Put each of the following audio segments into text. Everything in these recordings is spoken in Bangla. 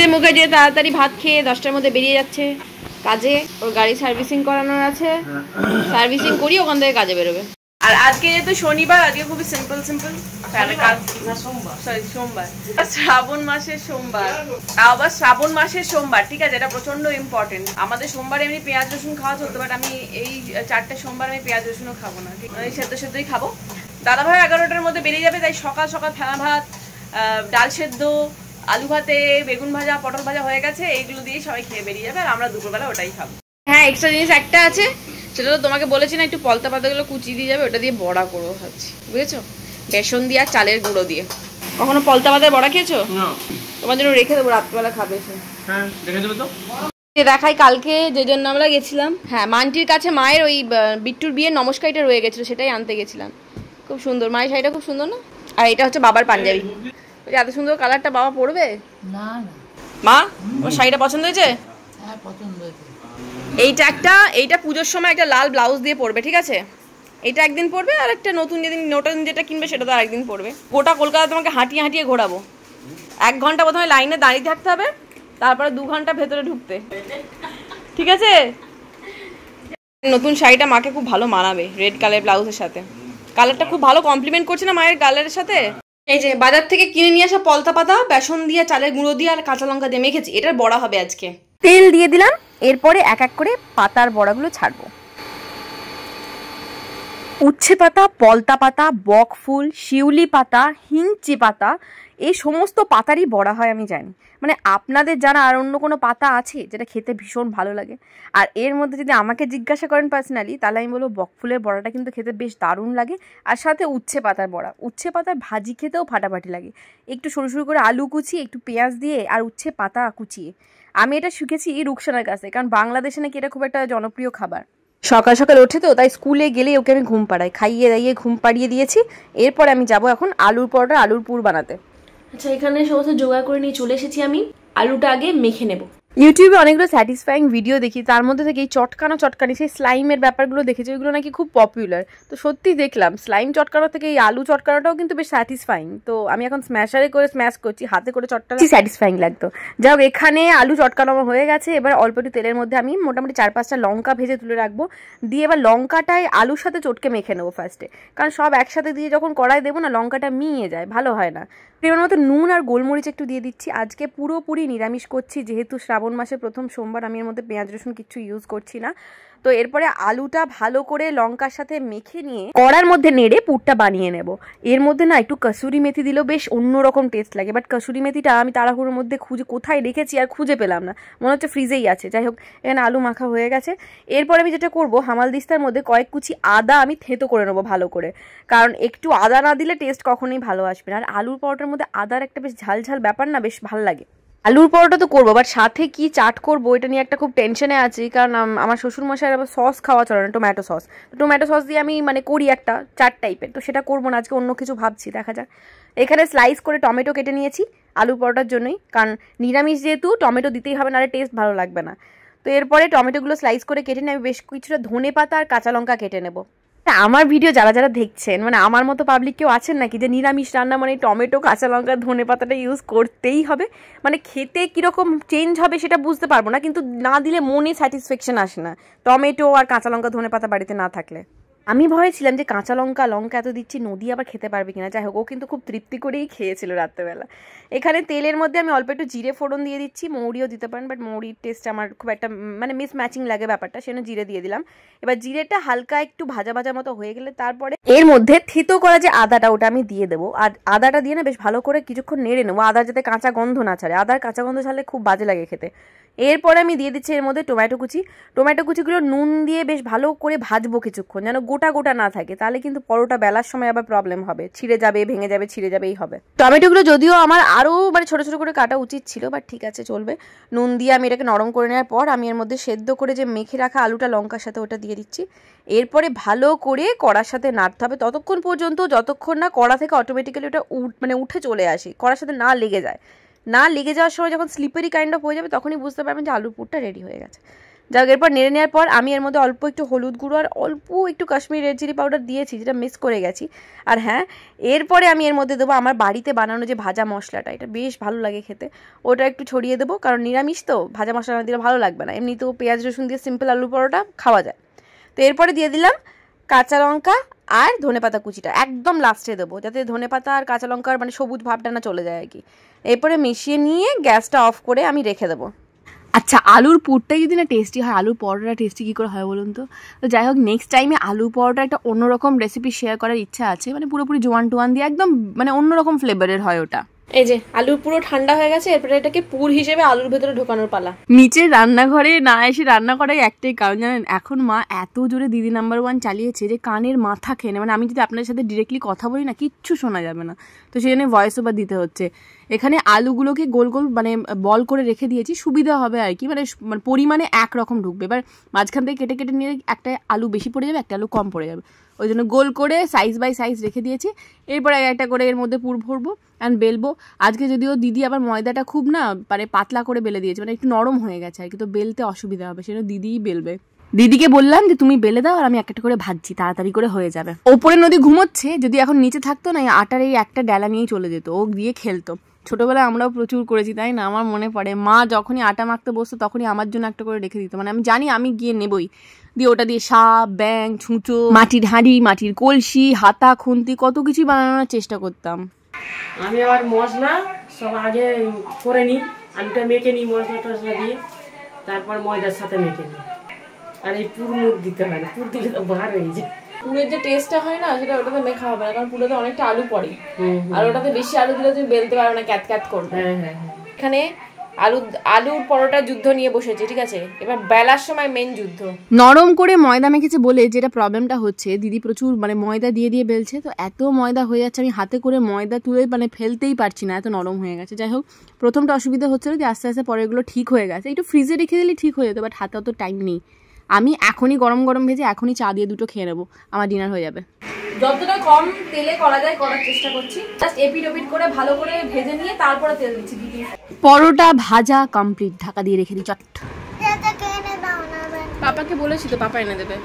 সুজিতের মুখে যে তাড়াতাড়ি ভাত খেয়ে 10টার মধ্যে বেরিয়ে যাচ্ছে কাজে, ওর গাড়ি সার্ভিসিং করানোর আছে, সার্ভিসিং করি ওখান থেকে কাজে বেরোবে। আর আজকে যেহেতু শনিবার, আজকে খুবই সিম্পল সোমবার, শ্রাবণ মাসের সোমবার, আবার শ্রাবণ মাসের সোমবার, ঠিক আছে, এটা প্রচন্ড ইম্পর্টেন্ট। আমাদের সোমবার এমনি পেঁয়াজ রসুন খাওয়া চলতো, বাট আমি এই 4টে সোমবার আমি পেঁয়াজ রসুনও খাবো না, ঠিক আছে, সেদ্ধই খাবো। দাদাভাই 11টার মধ্যে বেরিয়ে যাবে, তাই সকাল সকাল ফেনা ভাত, ডাল সেদ্ধ, আলু ভাতে বেগুন ভাজা, পটল ভাজা হয়ে গেছে, এইগুলো দিয়ে সবাই খেয়ে বেরিয়ে যাবে, আর আমরা দুপুরবেলা ওটাই খাবো। হ্যাঁ, এক্সট্রা জিনিস একটা আছে, সেটা তো তোমাকে বলেছি না, একটু পলতা পাতাগুলো কুচিয়ে দিয়ে যাবে, ওটা দিয়ে বড়া করবো ভাবছি, বুঝেছো, বেসন দিয়ে আর চালের গুঁড়ো দিয়ে। কখনো পলতা পাতার বড়া খেয়েছো? তোমার জন্য রেখে দেবো, রাত্রিবেলা খাবে এসে। হ্যাঁ, দেখে দেবে তো। দেখাই কালকে যে জন্য আমরা গেছিলাম, হ্যাঁ, মানটির কাছে মায়ের ওই বিট্টুর বিয়ের নমস্কারটা রয়ে গেছিলো, সেটাই আনতে গেছিলাম। খুব সুন্দর, মায়ের শাড়িটা খুব সুন্দর না? আর এটা হচ্ছে বাবার পাঞ্জাবি। এত সুন্দর কালারটা বাবা পরবে না? মা, ওর শাড়িটা পছন্দ হয়েছে? হ্যাঁ, পছন্দ হয়েছে। এইটা পুজোর সময় একটা লাল ব্লাউজ দিয়ে পরবে, ঠিক আছে? এটা একদিন পরবে, আর একটা নতুন যেটা কিনবে সেটা তো আরেকদিন পরবে। গোটা কলকাতা তোমাকে হাঁটিয়ে ঘোরাবো। 1 ঘন্টা প্রথমে লাইনে দাঁড়িয়ে থাকতে হবে, তারপরে 2 ঘন্টা ভেতরে ঢুকতে, ঠিক আছে? নতুন শাড়িটা মাকে খুব ভালো মানাবে রেড কালার ব্লাউজের সাথে। কালারটা খুব ভালো কমপ্লিমেন্ট করছে না মায়ের কালারের সাথে। এই যে বাজার থেকে কিনে নিয়ে আসা পলতা পাতা, বেসন দিয়ে, চালের গুঁড়ো দিয়ে আর কাঁচা লঙ্কা দিয়ে মেখেছি, এটার বড়া হবে আজকে। তেল দিয়ে দিলাম, এরপরে এক এক করে পাতার বড়াগুলো ছাড়বো। উচ্ছে পাতা, পলতা পাতা, বকফুল, শিউলি পাতা, হিংচি পাতা, এই সমস্ত পাতারই বড়া হয় আমি জানি। মানে আপনাদের যারা আর অন্য কোনো পাতা আছে যেটা খেতে ভীষণ ভালো লাগে, আর এর মধ্যে যদি আমাকে জিজ্ঞাসা করেন পার্সোনালি, তাহলে আমি বলবো বকফুলের বড়াটা কিন্তু খেতে বেশ দারুণ লাগে। আর সাথে উচ্ছে পাতার বড়া, উচ্ছে পাতার ভাজি খেতেও ফাটাফাটি লাগে, একটু সরু সরু করে আলু কুচিয়ে, একটু পেঁয়াজ দিয়ে, আর উচ্ছে পাতা কুচিয়ে। আমি এটা শিখেছি রুকসানার কাছে, কারণ বাংলাদেশে নাকি এটা খুব একটা জনপ্রিয় খাবার। সকাল সকাল ওঠে তো, তাই স্কুলে গেলেই ওকে আমি ঘুম পাড়াই, খাইয়ে দাইয়ে ঘুম পাড়িয়ে দিয়েছি। এরপরে আমি যাব এখন আলুর পরোটা, আলুর পুর বানাতে। আচ্ছা, এখানে সমস্ত জোগাড় করে নিয়ে চলে এসেছি আমি। আলুটা আগে মেখে নেব। ইউটিউবে অনেকগুলো স্যাটিসফাইং ভিডিও দেখি, তার মধ্যে থেকে এই চটকানি সেই স্লাইমের ব্যাপারগুলো দেখেছি, ওইগুলো নাকি খুব পপুলার। তো সত্যি দেখলাম স্লাইম চটকানো থেকে এই আলু চটকানোটাও কিন্তু বেশ স্যাটিসফাইং। তো আমি এখন স্ম্যাশারে করে স্ম্যাশ করছি, হাতে করে চটকানো স্যাটিসফাইং লাগতো। যাই হোক, এখানে আলু চটকানো হয়ে গেছে। এবার অল্প একটু তেলের মধ্যে আমি মোটামুটি 4-5টা লঙ্কা ভেজে তুলে রাখবো, দিয়ে এবার লঙ্কাটাই আলুর সাথে চটকে মেখে নেবো ফার্স্টে, কারণ সব একসাথে দিয়ে যখন কড়াই দেবো না, লঙ্কাটা মিয়ে যায়, ভালো হয় না। এর মতো নুন আর গোলমরিচ একটু দিয়ে দিচ্ছি। আজকে পুরোপুরি নিরামিষ করছি, যেহেতু শ্রাবণ মাসের প্রথম সোমবার, আমি এর মধ্যে পেঁয়াজ রসুন কিছু ইউজ করছি না। তো এরপরে আলুটা ভালো করে লঙ্কার সাথে মেখে নিয়ে কড়ার মধ্যে নেড়ে পুরটা বানিয়ে নেব। এর মধ্যে না একটু কসুরি মেথি দিলেও বেশ অন্যরকম টেস্ট লাগে, বাট কসুরি মেথিটা আমি তাড়াহুড়োর মধ্যে কোথায় রেখেছি আর খুঁজে পেলাম না, মনে হচ্ছে ফ্রিজেই আছে। যাই হোক, এখানে আলু মাখা হয়ে গেছে। এরপরে আমি যেটা করবো, হামালদিস্তার মধ্যে কয়েক কুচি আদা আমি থেঁতো করে নেবো ভালো করে, কারণ একটু আদা না দিলে টেস্ট কখনোই ভালো আসবে না। আর আলুর পরোটার মধ্যে আদার একটা বেশ ঝাল ঝাল ব্যাপার না, বেশ ভালো লাগে। আলুর পরোটা তো করবো, বাট সাথে কি চাট করবো এটা নিয়ে একটা খুব টেনশনে আছি, কারণ আমার শ্বশুরমশাইয়ের আবার সস খাওয়া চলে না, টমেটো সস। তো টমেটো সস দিয়ে আমি করি একটা চাট টাইপের, তো সেটা করবো না আজকে, অন্য কিছু ভাবছি, দেখা যাক। এখানে স্লাইস করে টমেটো কেটে নিয়েছি আলু পরোটার জন্যই, কারণ নিরামিষ যেহেতু টমেটো দিতেই হবে, নাহলে টেস্ট ভালো লাগবে না। তো এরপরে টমেটোগুলো স্লাইস করে কেটে নিয়ে আমি বেশ কিছুটা ধনে পাতা আর কাঁচা লঙ্কা কেটে নেবো। আমার ভিডিও যারা যারা দেখছেন, আমার মতো পাবলিক কেউ আছেন নাকি যে নিরামিষ রান্না টমেটো, কাঁচা লঙ্কা, ধনে পাতাটা ইউজ করতেই হবে? খেতে কিরকম চেঞ্জ হবে সেটা বুঝতে পারবো না, কিন্তু না দিলে মনে স্যাটিসফ্যাকশন আসে না টমেটো আর কাঁচা লঙ্কা, ধনে পাতা বাড়িতে না থাকলে। আমি ভয়েছিলাম যে কাঁচা লঙ্কা এত দিচ্ছি, নদী আবার খেতে পারবে কিনা। যাই হোক, ও কিন্তু খুব তৃপ্তি করেই খেয়েছিল রাত্রেবেলা। এখানে তেলের মধ্যে আমি অল্প একটু জিরে ফোড়ন দিয়ে দিচ্ছি, মৌরিও দিতে পারেন, বাট মৌরির টেস্ট আমার খুব একটা মিসম্যাচিং লাগে ব্যাপারটা, সেজন্য জিরে দিয়ে দিলাম। এবার জিরেটা হালকা একটু ভাজা ভাজা মতো হয়ে গেলে তারপরে এর মধ্যে থেতো করা যে আদাটা, ওটা আমি দিয়ে দেবো। আর আদাটা দিয়ে না বেশ ভালো করে কিছুক্ষণ নেড়ে নেবো, আদার যাতে কাঁচা গন্ধ না ছাড়ে, আদার কাঁচা গন্ধ ছাড়লে খুব বাজে লাগে খেতে। এরপরে আমি দিয়ে দিচ্ছি এর মধ্যে টমেটো কুচিগুলো নুন দিয়ে বেশ ভালো করে ভাজবো কিছুক্ষণ, যেন গোটা গোটা না থাকে, তাহলে কিন্তু পরোটা বেলার সময় আবার প্রবলেম হবে, ছিঁড়ে যাবে, ভেঙে যাবে, ছিঁড়ে যাবেই হবে। টমেটোগুলো যদিও আমার আরও ছোট ছোট করে কাটা উচিত ছিল, বাট ঠিক আছে, চলবে। নুন দিয়ে আমি এটাকে নরম করে নেওয়ার পর আমি এর মধ্যে সেদ্ধ করে যে মেখে রাখা আলুটা লঙ্কার সাথে ওটা দিয়ে দিচ্ছি। এরপরে ভালো করে কড়ার সাথে নাড়তে হবে ততক্ষণ পর্যন্ত যতক্ষণ না কড়া থেকে অটোমেটিক্যালি ওটা উঠে চলে আসে, কড়ার সাথে না লেগে যায়। না লেগে যাওয়ার সময় যখন স্লিপারি কাইন্ড অফ হয়ে যাবে, তখনই বুঝতে পারবেন যে আলুর পুরটা রেডি হয়ে গেছে। যাক, এরপর নেড়ে নেওয়ার পর আমি এর মধ্যে অল্প একটু হলুদ গুঁড়ো আর অল্প একটু কাশ্মীরি রেড চিলি পাউডার দিয়েছি, যেটা মিক্স করে গেছি। আর হ্যাঁ, এরপরে আমি এর মধ্যে দেবো আমার বাড়িতে বানানো যে ভাজা মশলাটা, এটা বেশ ভালো লাগে খেতে, ওটা একটু ছড়িয়ে দেবো, কারণ নিরামিষ তো ভাজা মশলা না দিলে ভালো লাগবে না, এমনি তো পেঁয়াজ রসুন দিয়ে সিম্পল আলু পরোটা খাওয়া যায়। তো এরপরে দিয়ে দিলাম কাঁচা লঙ্কা আর ধনেপাতা কুচিটা, একদম লাস্টে দেবো, যাতে ধনেপাতা আর কাঁচা লঙ্কার মানে সবুজ ভাবটা না চলে যায় আর কি। এরপরে মিশিয়ে নিয়ে গ্যাসটা অফ করে আমি রেখে দেবো। আচ্ছা, আলুর পুরটাই যদি না টেস্টি হয়, আলুর পরোটাটা টেস্টি কী করে হয় বলুন তো? তো যাই হোক, নেক্সট টাইমে আলু পরোটা একটা অন্যরকম রেসিপি শেয়ার করার ইচ্ছা আছে, মানে পুরোপুরি জোয়ান টোয়ান দিয়ে একদম মানে অন্যরকম ফ্লেভারের হয় ওটা। এই যে আলু পুরো ঠান্ডা হয়ে গেছে, এরপরে এটাকে পুর হিসেবে আলুর ভেতরে ঢোকানোর পালা। নিচের রান্নাঘরে না এসে রান্না করাই একটাই কারণ জানেন, এখন মা এত জোরে দিদি নাম্বার 1 চালিয়েছে যে কানের মাথা খেয়ে, মানে আমি যদি আপনাদের সাথে ডিরেক্টলি কথা বলি না, কিচ্ছু শোনা যাবে না, তো সেই জন্য ভয়েস ওভার দিতে হচ্ছে। এখানে আলুগুলোকে গোল গোল মানে বল করে রেখে দিয়েছি, সুবিধা হবে আর কি, মানে পরিমাণে একরকম ঢুকবে। এবার মাঝখান থেকে কেটে কেটে নিয়ে একটা আলু বেশি পড়ে যাবে, একটা আলু কম পড়ে যাবে, ওই জন্য গোল করে সাইজ বাই সাইজ রেখে দিয়েছি। এরপরে একটা করে এর মধ্যে পুর ভরবো অ্যান্ড বেলবো। আজকে যদিও দিদি আবার ময়দাটা খুব না মানে পাতলা করে বেলে দিয়েছে, মানে একটু নরম হয়ে গেছে আর কি, তো বেলতে অসুবিধা হবে, সেজন্য দিদিই বেলবে। দিদিকে বললাম যে তুমি বেলে দাও আর আমি একটা করে ভাজছি, তাড়াতাড়ি করে হয়ে যাবে। ওপরে নদী ঘুমোচ্ছে, যদি এখন নিচে থাকতো না, আটার এই একটা ডালা নিয়েই চলে যেত, ও দিয়ে খেলতো। ছোটবেলায় আমরাও প্রচুর করেছি, তাই না? আমার মনে পড়ে মা যখনই আটা মাখতে বসতো তখনই আমার জন্য একটা করে রেখে দিত, মানে আমি জানি আমি গিয়ে নেবই, দিয়ে ওটা দিয়ে সাপ, ব্যাং, ছুঁচো, মাটির হাঁড়ি, মাটির কলসি, হাতা, খুন্তি, কত কিছুই বানানোর চেষ্টা করতাম। আমি আবার মশলা সব আগে করে নিই, আলুটা মেখে নিই মশলা টশলা দিয়ে, তারপর ময়দার সাথে মেখে নিই। আর এই পুর মুখ দিতে হয় না, পুর দিলে তো বার হয়ে যায়। পুরের যে টেস্টটা হয় না, সেটা ওটাতে মেখা হবে না, কারণ পুরোতে অনেকটা আলু পড়ে, আর ওটাতে বেশি আলু দিলে তুমি বেলতে পারবে না, ক্যাত ক্যাত করবে। এখানে আলুর পরোটা যুদ্ধ নিয়ে বসেছে, ঠিক আছে? এবার বেলার সময় মেন যুদ্ধ। নরম করে ময়দা মেখেছে বলে যেটা প্রবলেমটা হচ্ছে, দিদি প্রচুর মানে ময়দা দিয়ে দিয়ে বেলছে, তো এত ময়দা হয়ে যাচ্ছে, আমি হাতে করে ময়দা তুলে মানে ফেলতেই পারছি না, এত নরম হয়ে গেছে। যাই হোক, প্রথমটা অসুবিধা হচ্ছিল, যে আস্তে আস্তে পরে এগুলো ঠিক হয়ে গেছে। একটু ফ্রিজে রেখে দিলে ঠিক হয়ে যেত, বাট হাতে অত টাইম নেই। আমি এখনই গরম গরম ভেজে এখনই চা দিয়ে দুটো খেয়ে নেবো, আমার ডিনার হয়ে যাবে। যতটা কম তেলে করা যায় করার চেষ্টা করছি, জাস্ট এপিট ওপিট করে ভালো করে ভেজে নিয়ে তারপরে তেল দিচ্ছি। পরোটা ভাজা কমপ্লিট, ঢাকা দিয়ে রেখে দিই চট। পাপাকে বলেছি তো, পাপা এনে দেবে।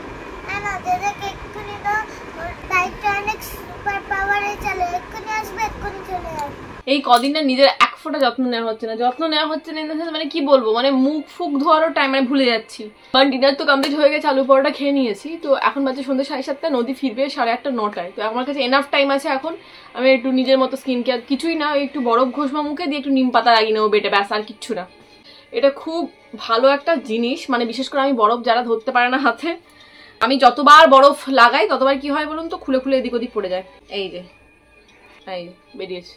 এই কদিন না নিজের এক ফোঁটা যত্ন নেওয়া হচ্ছে না, মানে কি বলবো, মানে মুখ ফুক ধোয়ারও টাইম আমি ভুলে যাচ্ছি। কারণ ডিনার তো কমপ্লিট হয়ে গেছে, আলু পরোটা খেয়ে নিয়েছি, তো এখন বাজে সন্ধ্যে 7:30, নদী ফিরবে 8:30 9টায়, তো আমার কাছে এনাফ টাইম আছে। এখন আমি একটু নিজের মতো স্কিন কেয়ার, কিছুই না, একটু বরফ ঘষবো মুখে দিয়ে, একটু নিম পাতা লাগিয়ে নেবো বেটে, ব্যাস আর কিচ্ছু না। এটা খুব ভালো একটা জিনিস, মানে বিশেষ করে আমি বরফ যারা ধরতে পারে না হাতে, আমি যতবার বরফ লাগাই ততবার কি হয় বলুন তো, খুলে খুলে এদিক ওদিক পড়ে যায়। এই যে বেরিয়েছে,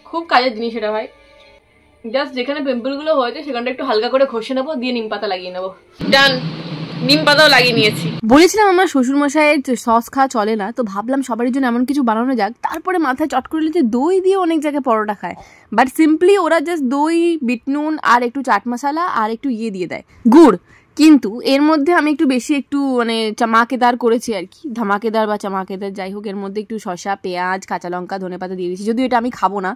খুব কাজের জিনিস এটা ভাই। জাস্ট যেখানে পিম্পলগুলো হয়েছে সেখানটা একটু হালকা করে ঘষে নেবো, দিয়ে নিম পাতা লাগিয়ে নেবো, ডান। নিম পাতাও লাগিয়ে নিয়েছি। বলেছিলাম আমার শ্বশুরমশাইয়ের সস খাওয়া চলে না, তো ভাবলাম সবার জন্য এমন কিছু বানানো যাক। তারপরে মাথায় চট করলে যে দই দিয়ে অনেক জায়গায় পরোটা খায়, বাট সিম্পলি ওরা জাস্ট দই, বিট নুন আর একটু চাট মশলা আর একটু দিয়ে দেয়, গুড়। কিন্তু এর মধ্যে আমি একটু বেশি একটু মানে চামাকেদার করেছি আর কি, ধামাকেদার বা চামাকেদার যাই হোক, এর মধ্যে একটু শসা, পেঁয়াজ, কাঁচা লঙ্কা, ধনেপাতা দিয়ে দিয়েছি। যদিও এটা আমি খাবো না,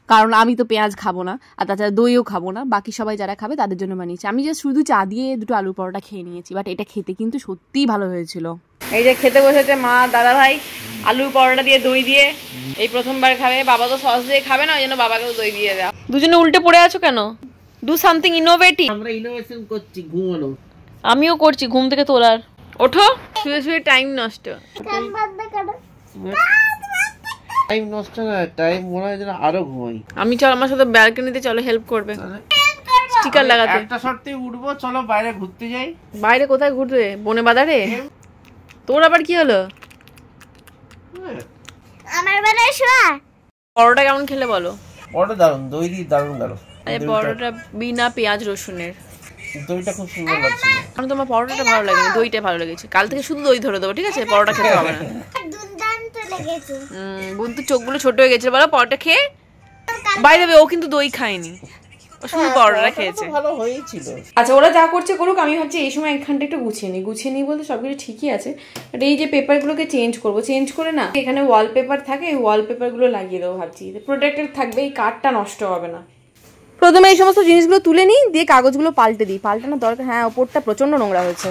কারণ আমি তো পেঁয়াজ খাবো না, আর তাছাড়া দইও খাবো না, বাকি সবাই যারা খাবে তাদের জন্য বানিয়েছি। আমি জাস্ট শুধু চা দিয়ে দুটো আলু পরোটা খেয়ে নিয়েছি, বাট এটা খেতে কিন্তু সত্যিই ভালো হয়েছিল। এই যে খেতে বসেছে মা, দাদা ভাই, আলু পরোটা দিয়ে দই দিয়ে, এই প্রথমবার খাবে। বাবা তো সস দিয়ে খাবে না, ওই জন্য বাবাকেও দই দিয়ে দাও। দুজনে উল্টে পড়ে আছো কেন? Do something innovative. আমরা ইনোভেশন করছি, ঘুমানো। আমিও করছি, ঘুম থেকে তোলার। ওঠো, শুয়ে শুয়ে টাইম নষ্ট। টাইম নষ্ট না, টাইম মনে হয় যেন আরো ঘুমাই। আমি চল, আমার সাথে ব্যালকনিতে চলো, হেল্প করবে স্টিকার লাগাতে। একটা শর্তে উঠবো, চলো বাইরে ঘুরতে যাই। বাইরে কোথায় ঘুরতে? বনে বাজারে? তোর আবার কি হলো? আমার বেলায় শোয়া। পরোটা কেমন খেলে বলো? পরোটা দারুন, দই দিয়ে দারুন দারুন। পরোটা বিনা পেঁয়াজ রসুনের, দইটা খুব সুন্দর লাগছে। আমার তোমার পরোটাটা ভালো লাগেনি, দইটা ভালো লেগেছে। কাল থেকে শুধু দই ধরে দেবো, ঠিক আছে? পরোটা খেতে হবে না। বোন তো চোখগুলো ছোট হয়ে গেছিল বলো, পরোটা খেয়ে। বাই দ্য ওয়ে, ও কিন্তু দই খায়নি, ও শুধু পরোটা খেয়েছে। ভালো হয়েছিল। আচ্ছা, ওরা যা করছে করুক, আমি ভাবছি এই সময় এখানটা একটু গুছিয়ে নিই বলতে সবকিছু ঠিকই আছে, বাট এই যে পেপারগুলোকে চেঞ্জ করে না, এখানে ওয়ালপেপার থাকে, এই ওয়ালপেপারগুলো লাগিয়ে দেবো ভাবছি, প্রোটেক্টেড থাকবে, এই কাঠটা নষ্ট হবে না। প্রথমে এই সমস্ত জিনিসগুলো তুলে নিই, দিয়ে কাগজগুলো পাল্টে দিই। পাল্টানোর দরকার, হ্যাঁ ওপরটা প্রচন্ড নোংরা হয়েছে।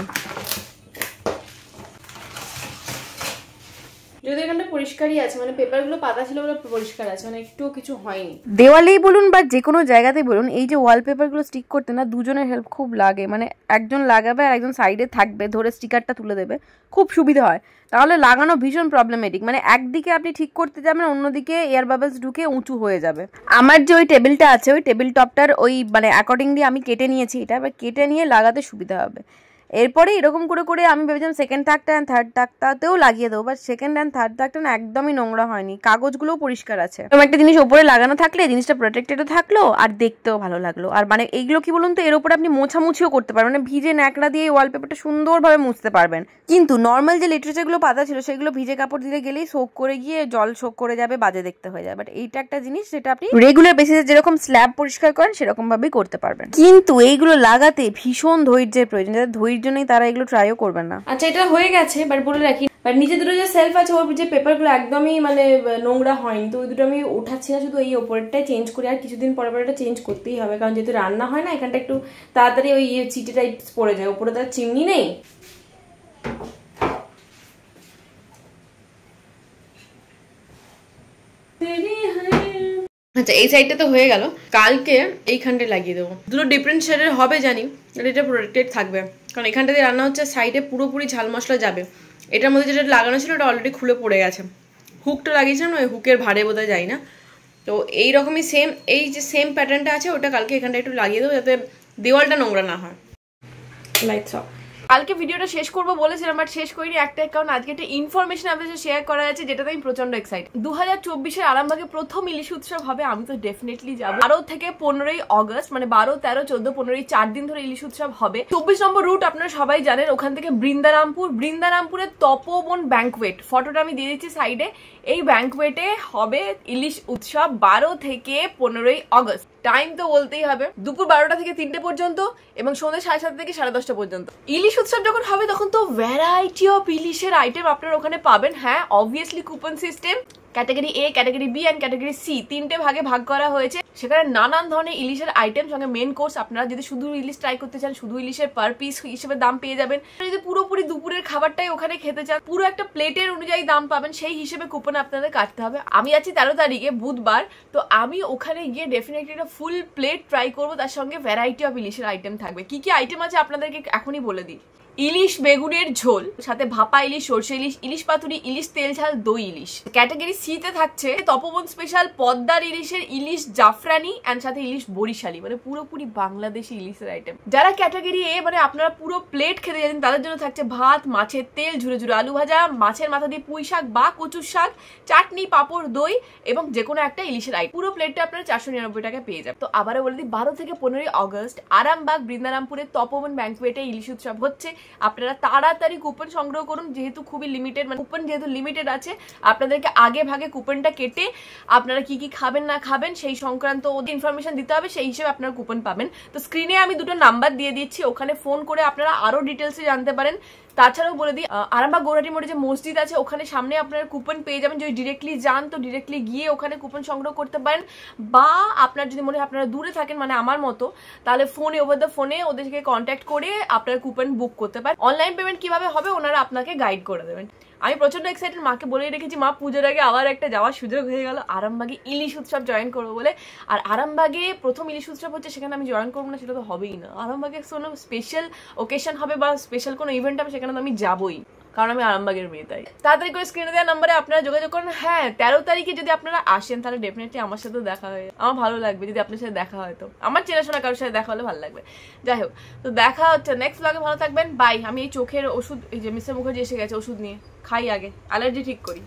যদি এখানটা পরিষ্কারই আছে, মানে পেপারগুলো পাতা ছিল বলে পরিষ্কার আছে, মানে একটু কিছু হয়নি। দেওয়ালেই বলুন বা যে কোনো জায়গাতেই বলুন, এই যে ওয়ালপেপারগুলো স্টিক করতে না দুজনের হেল্প খুব লাগে। মানে একজন লাগাবে আর একজন সাইডে থাকবে, ধরে স্টিকারটা তুলে দেবে, খুব সুবিধা হয়। তাহলে লাগানো ভীষণ প্রবলেমেটিক, মানে একদিকে আপনি ঠিক করতে যাবেন, অন্যদিকে এয়ার বাবলস ঢুকে উঁচু হয়ে যাবে। আমার যে ওই টেবিলটা আছে, ওই টেবিল টপটার ওই মানে অ্যাকর্ডিংলি আমি কেটে নিয়েছি এটা, এবার কেটে নিয়ে লাগাতে সুবিধা হবে। এরপরে এরকম করে করে আমি ভেবেছিলাম সেকেন্ড তাকটা অ্যান্ড থার্ড তাকটাতেও লাগিয়ে দেবো, বাট সেকেন্ড অ্যান্ড থার্ড তাকটা না একদমই নোংরা হয়নি, কাগজগুলোও পরিষ্কার আছে। এরকম একটা জিনিস ওপরে লাগানো থাকলে জিনিসটা প্রোটেক্টেডও থাকলো আর দেখতেও ভালো লাগলো। আর মানে এইগুলো কি বলুন তো, এর উপরে আপনি মোছামুছিও করতে পারবেন, মানে ভিজে ন্যাকড়া দিয়ে ওয়ালপেপারটা সুন্দরভাবে মুছতে পারবেন। কিন্তু নর্মাল যে লিটারেচারগুলো পাতা ছিল সেগুলো ভিজে কাপড় দিলে গেলেই সোক করে গিয়ে জল সোক করে যাবে, বাজে দেখতে হয়ে যায়। বাট এইটা একটা জিনিস যেটা আপনি রেগুলার বেসিসে যেরকম স্ল্যাব পরিষ্কার করেন সেরকম ভাবেই করতে পারবেন। কিন্তু এইগুলো লাগাতে ভীষণ ধৈর্যের প্রয়োজন, যাদের ধৈর্য নেই তারা এগুলো ট্রাইও করবেন না। আচ্ছা, এটা হয়ে গেছে, বাট বলে রাখি, বাট নিচে দুটো যে সেলফ আছে ওর যে পেপারগুলো একদমই মানে নোংরা হয়নি, তো ওই দুটো আমি ওঠাচ্ছি না, শুধু এই ওপরটাই চেঞ্জ করি। আর কিছুদিন পরে পরে এটা চেঞ্জ করতেই হবে, কারণ যেহেতু রান্না হয় না, এখানটা একটু তাড়াতাড়ি ওই চিটে টাইপ পড়ে যায়, ওপরে তার চিমনি নেই। আচ্ছা, এই সাইডটা তো হয়ে গেল, কালকে এইখানটায় লাগিয়ে দেবো। দুটো ডিফারেন্ট শেডের হবে জানি, এটা প্রোটেক্টেড থাকবে, কারণ এখানটাতে রান্না হচ্ছে, সাইডে পুরোপুরি ঝাল মশলা যাবে। এটার মধ্যে যেটা লাগানো ছিল ওটা অলরেডি খুলে পড়ে গেছে, হুকটা লাগিয়েছিলাম না, ওই হুকের ভারে বোধহয় যায় না। তো এইরকমই সেম, এই যে সেম প্যাটার্নটা আছে ওটা কালকে এখানটা একটু লাগিয়ে দেবো, যাতে দেওয়ালটা নোংরা না হয়। Lights off. কালকে ভিডিওটা শেষ করবো বলেছিলাম, বাট শেষ করিনি একটাই কারণ, আজকে একটা ইনফরমেশন আপনাদের সাথে শেয়ার করা আছে, যেটাতে আমি প্রচন্ড এক্সাইটেড। 2024-এর আরামবাগে প্রথম ইলিশ উৎসব হবে, আমি তো ডেফিনেটলি যাবো। 12 থেকে 15ই অগস্ট, মানে 12, 13, 14, 15 4 দিন ধরে ইলিশ উৎসব হবে। 24 নম্বর রুট আপনারা সবাই জানেন, ওখান থেকে বৃন্দারামপুরের তপোবন ব্যাংকুয়েট, ফটোটা আমি দিয়ে দিচ্ছি সাইডে। এই ব্যাংকুয়েটে হবে ইলিশ উৎসব 12 থেকে 15ই অগস্ট। টাইম তো বলতেই হবে, দুপুর 12টা থেকে 3টে পর্যন্ত এবং সন্ধ্যে 7:30 থেকে 10:30 পর্যন্ত। ইলিশ উৎসব যখন হবে তখন তো ভ্যারাইটি অফ ইলিশের আইটেম আপনারা ওখানে পাবেন। হ্যাঁ, obviously coupon system, category A, category B and category C, 3টে ভাগে ভাগ করা হয়েছে। সেখানে নানান ধরনের ইলিশের আইটেম, সঙ্গে মেন কোর্স। আপনারা যদি শুধু ইলিশ ট্রাই করতে চান, শুধু ইলিশের পার পিস হিসেবে দাম পেয়ে যাবেন। যদি পুরোপুরি দুপুরের খাবারটাই ওখানে খেতে চান, পুরো একটা প্লেটের অনুযায়ী দাম পাবেন, সেই হিসেবে কুপন আপনাদের কাটতে হবে। আমি আছি 13 তারিখে বুধবার, তো আমি ওখানে গিয়ে ডেফিনেটলি একটা ফুল প্লেট ট্রাই করবো, তার সঙ্গে ভ্যারাইটি অফ ইলিশের আইটেম থাকবে। কি কি আইটেম আছে আপনাদেরকে এখনই বলে দিই। ইলিশ বেগুনের ঝোল, সাথে ভাপা ইলিশ, সরষে ইলিশ, ইলিশ পাতুরি, ইলিশ তেল ঝাল, দই ইলিশ। ক্যাটাগরি সি তে থাকছে তপোবন স্পেশাল পদ্মার ইলিশের ইলিশ জাফরানি এন্ড সাথে ইলিশ বরিশালি, মানে পুরোপুরি বাংলাদেশি ইলিশের আইটেম। যারা ক্যাটাগরি এ, মানে আপনারা পুরো প্লেট খেতে যাচ্ছেন, তাদের জন্য থাকছে ভাত, মাছের তেল, ঝুড়ো ঝুড়ো আলু ভাজা, মাছের মাথা দিয়ে পুঁই শাক বা কচুর শাক, চাটনি, পাঁপড়, দই এবং যে কোনো একটা ইলিশের আইটেম। পুরো প্লেটটা আপনারা 499 টাকায় পেয়ে যাবেন। তো আবারও বলে দিই, 12 থেকে 15ই অগস্ট আরামবাগ বৃন্দারামপুরের তপোবন ব্যাংকুয়েটে ইলিশ উৎসব হচ্ছে। আপনারা তাড়াতাড়ি কুপন সংগ্রহ করুন, যেহেতু খুবই লিমিটেড, মানে কুপন যেহেতু লিমিটেড আছে, আপনাদেরকে আগে ভাগে কুপনটা কেটে আপনারা কি কি খাবেন না খাবেন সেই সংক্রান্ত ইনফরমেশন দিতে হবে, সেই হিসেবে আপনারা কুপন পাবেন। তো স্ক্রিনে আমি দুটো নাম্বার দিয়ে দিচ্ছি, ওখানে ফোন করে আপনারা আরো ডিটেলসে জানতে পারেন। তাছাড়াও বলে দিই, আরামবাগ গৌরাটি মোড়ে যে মসজিদ আছে ওখানে সামনে আপনারা কুপন পেয়ে যাবেন। যদি ডিরেক্টলি যান তো ডিরেক্টলি গিয়ে ওখানে কুপন সংগ্রহ করতে পারেন, বা আপনার যদি মনে হয় আপনারা দূরে থাকেন মানে আমার মতো, তাহলে ফোনে ওভার দ্য ফোনে ওদেরকে কন্ট্যাক্ট করে আপনার কুপন বুক করতে পারেন। অনলাইন পেমেন্ট কিভাবে হবে ওনারা আপনাকে গাইড করে দেবেন। আমি প্রচন্ড এক্সাইটেড, মাকে বলেই রেখেছি, মা পুজোর আগে আবার একটা যাওয়ার সুযোগ হয়ে গেল আরামবাগে ইলিশ উৎসব জয়েন করবো বলে। আর আরামবাগে প্রথম ইলিশ উৎসব হচ্ছে, সেখানে আমি জয়েন করবো না সেটা তো হবেই না। আরামবাগে কোনো স্পেশাল ওকেশন হবে বা স্পেশাল কোনো ইভেন্ট হবে, সেখানে তো আমি যাবোই, কারণ আমি আরামবাগের মেয়ে। তাই তাড়াতাড়ি করে স্ক্রিনে দেওয়া নাম্বারে আপনারা যোগাযোগ করুন। হ্যাঁ, 13 তারিখে যদি আপনারা আসেন তাহলে ডেফিনেটলি আমার সাথে দেখা হয়, আমার ভালো লাগবে যদি আপনার সাথে দেখা হয়। তো আমার চেনাশোনা কারোর সাথে দেখা হলে ভালো লাগবে। যাই হোক, তো দেখা হচ্ছে নেক্সট ব্লগে। ভালো থাকবেন, বাই। আমি এই চোখের ওষুধ, এই যে মিস্টার মুখার্জি এসে গেছে, ওষুধ নিয়ে খাই, আগে অ্যালার্জি ঠিক করি।